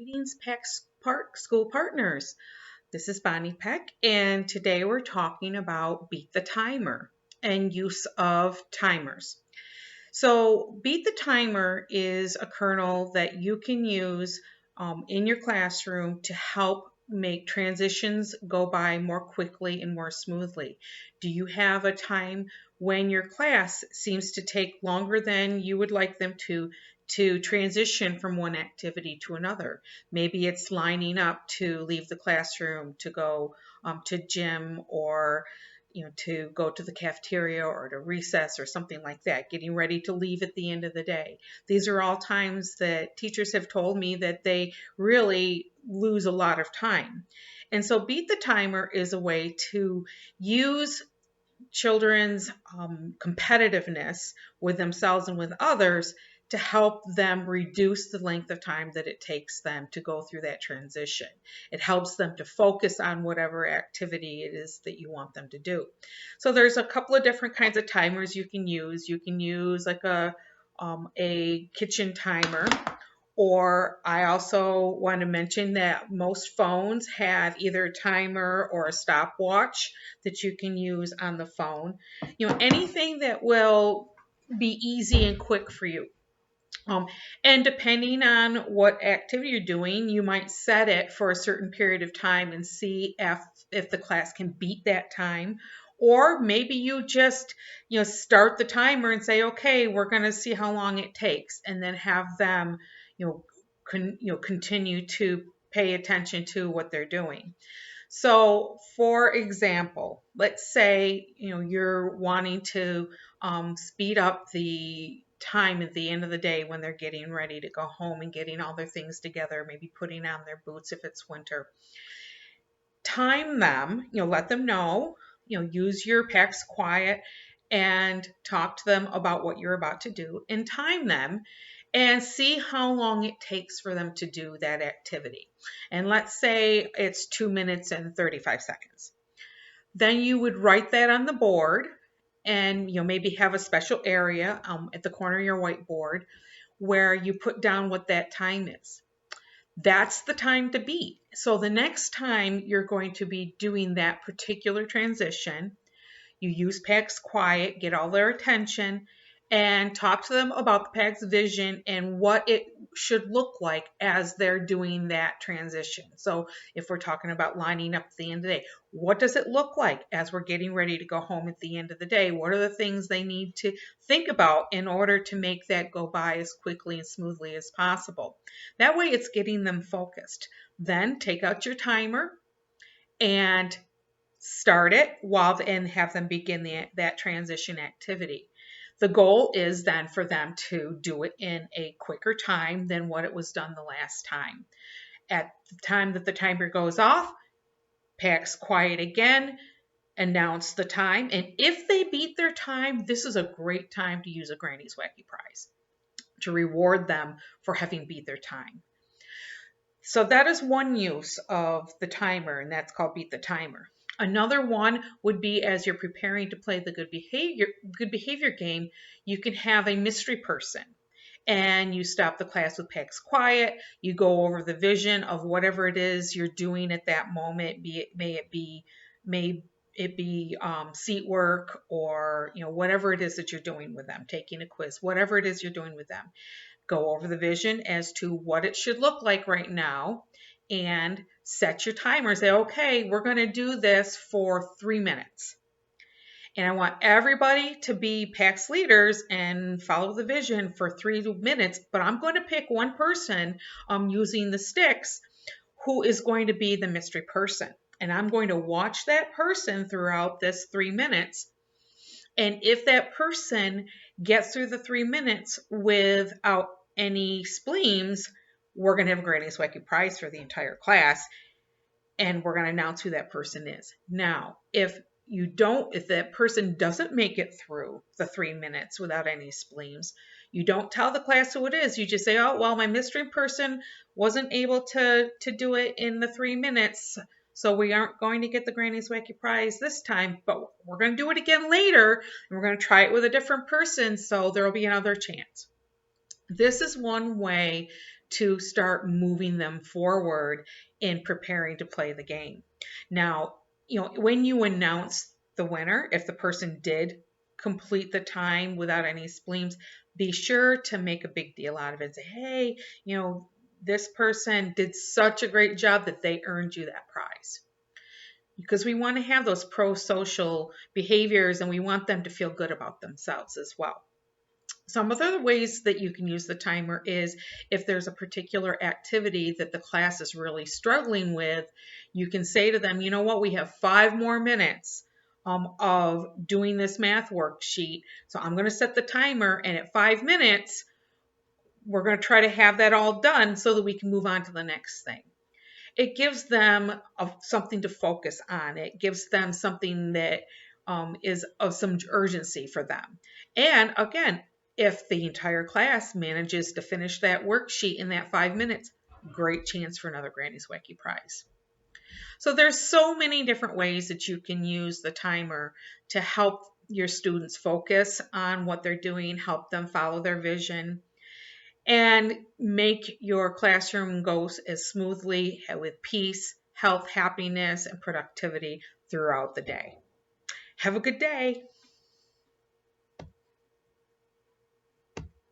Greetings, Park School partners. This is Bonnie Peck, and today we're talking about Beat the Timer and use of timers. So, Beat the Timer is a kernel that you can use in your classroom to help make transitions go by more quickly and more smoothly. Do you have a time when your class seems to take longer than you would like them to transition from one activity to another? Maybe it's lining up to leave the classroom to go to gym or to go to the cafeteria or to recess or something like that, getting ready to leave at the end of the day. These are all times that teachers have told me that they really lose a lot of time. And so Beat the Timer is a way to use children's competitiveness with themselves and with others to help them reduce the length of time that it takes them to go through that transition. It helps them to focus on whatever activity it is that you want them to do. So there's a couple of different kinds of timers you can use. You can use like a kitchen timer, or I also want to mention that most phones have either a timer or a stopwatch that you can use on the phone. Anything that will be easy and quick for you. Um, and depending on what activity you're doing, you might set it for a certain period of time and see if the class can beat that time. Or maybe you just start the timer and say, okay, we're going to see how long it takes, and then have them continue to pay attention to what they're doing. So, for example, let's say you're wanting to speed up the time at the end of the day when they're getting ready to go home and getting all their things together, maybe putting on their boots if it's winter. Time them, let them know, use your PAX quiet and talk to them about what you're about to do, and time them and see how long it takes for them to do that activity. And let's say it's 2 minutes and 35 seconds. Then you would write that on the board and maybe have a special area at the corner of your whiteboard where you put down what that time is. That's the time to beat. So the next time you're going to be doing that particular transition, you use PAX Quiet, get all their attention, and talk to them about the PAX vision and what it should look like as they're doing that transition. So if we're talking about lining up at the end of the day, what does it look like as we're getting ready to go home at the end of the day? What are the things they need to think about in order to make that go by as quickly and smoothly as possible? That way it's getting them focused. Then take out your timer and start it and have them begin that transition activity. The goal is then for them to do it in a quicker time than what it was done the last time. At the time that the timer goes off, PAX Quiet again, announce the time, and if they beat their time, this is a great time to use a Granny's Wacky Prize to reward them for having beat their time. So that is one use of the timer, and that's called Beat the Timer. Another one would be as you're preparing to play the good behavior game, you can have a mystery person. And you stop the class with PAX Quiet. You go over the vision of whatever it is you're doing at that moment. May it be seat work, or whatever it is that you're doing with them, taking a quiz, whatever it is you're doing with them. Go over the vision as to what it should look like right now and set your timer. Say, okay, we're going to do this for 3 minutes. And I want everybody to be PAX leaders and follow the vision for 3 minutes, but I'm going to pick one person using the sticks who is going to be the mystery person. And I'm going to watch that person throughout this 3 minutes. And if that person gets through the 3 minutes without any spleens, we're going to have a Granny's Wacky Prize for the entire class, and we're going to announce who that person is. Now, if that person doesn't make it through the 3 minutes without any spleens, you don't tell the class who it is. You just say, oh, well, my mystery person wasn't able to do it in the 3 minutes, so we aren't going to get the Granny's Wacky Prize this time, but we're going to do it again later, and we're going to try it with a different person, so there will be another chance. This is one way to start moving them forward in preparing to play the game. Now, when you announce the winner, if the person did complete the time without any spleens, be sure to make a big deal out of it. Say, hey, this person did such a great job that they earned you that prize. Because we want to have those pro-social behaviors and we want them to feel good about themselves as well. Some other ways that you can use the timer is if there's a particular activity that the class is really struggling with, you can say to them, you know what, we have 5 more minutes of doing this math worksheet. So I'm going to set the timer, and at 5 minutes, we're going to try to have that all done so that we can move on to the next thing. It gives them something to focus on. It gives them something that is of some urgency for them. And again, if the entire class manages to finish that worksheet in that 5 minutes, great chance for another Granny's Wacky prize. So there's so many different ways that you can use the timer to help your students focus on what they're doing, help them follow their vision, and make your classroom go as smoothly with peace, health, happiness, and productivity throughout the day. Have a good day.